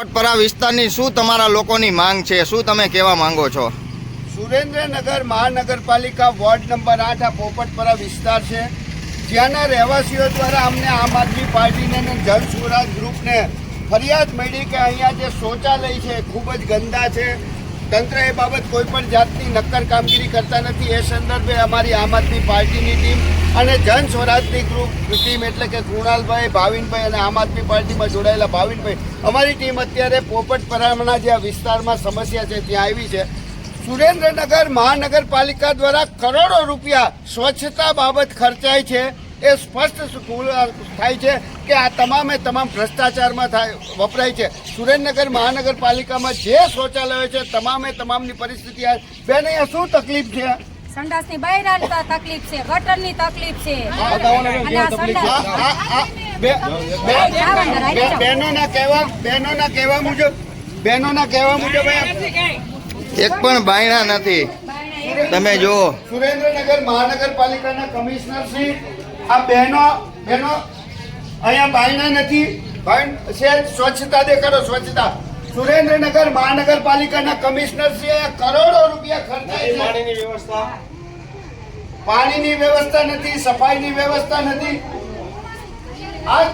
પોપટપરા વિસ્તારની શું તમારા લોકોની માંગ છે, શું તમે કહેવા માંગો છો? સુરેન્દ્રનગર મહાનગરપાલિકા વોર્ડ નંબર 8 આ પોપટપરા વિસ્તાર છે, જ્યાંના રહેવાસીઓ દ્વારા અમને આમ આદમી પાર્ટીને અને જન સ્વરાજ ગ્રુપને ફરિયાદ મળી કે અહીંયા જે શૌચાલય છે ખૂબ જ ગંદા છે. તંત્ર એ બાબત કોઈ પણ જાતની નક્કર કામગીરી કરતા નથી. એ સંદર્ભે અમારી આમ આદમી પાર્ટીની ટીમ અને જન સ્વરાજની ટીમ એટલે કે કૃણાલભાઈ, ભાવિનભાઈ અને આમ આદમી પાર્ટીમાં જોડાયેલા ભાવિનભાઈ, અમારી ટીમ અત્યારે પોપટપરાના જે વિસ્તારમાં સમસ્યા છે ત્યાં આવી છે. સુરેન્દ્રનગર મહાનગરપાલિકા દ્વારા કરોડો રૂપિયા સ્વચ્છતા બાબત ખર્ચાય છે. એ સ્પષ્ટ થાય છે કે આ તમામે તમામ ભ્રષ્ટાચારમાં વપરાય છે. સુરેન્દ્રનગર મહાનગરપાલિકામાં જે શૌચાલયો છે તમામે તમામની પરિસ્થિતિ બેન અહીંયા શું તકલીફ છે? સંડાસની બહારની તકલીફ છે, ગટરની તકલીફ છે, બહેનોના કહેવા મુજબ એક પણ બાયણા નથી. તમે જુઓ, સુરેન્દ્રનગર મહાનગરપાલિકાના કમિશનર શ્રી, આ બહેનો અહીંયા બાયણા નથી. સ્વચ્છતા દેખાડો, સ્વચ્છતા. સુરેન્દ્રનગર મહાનગરપાલિકાના કમિશનર શ્રી કરોડો રૂપિયા ખર્ચાય છે. પાણીની વ્યવસ્થા નથી, સફાઈની વ્યવસ્થા નથી. આ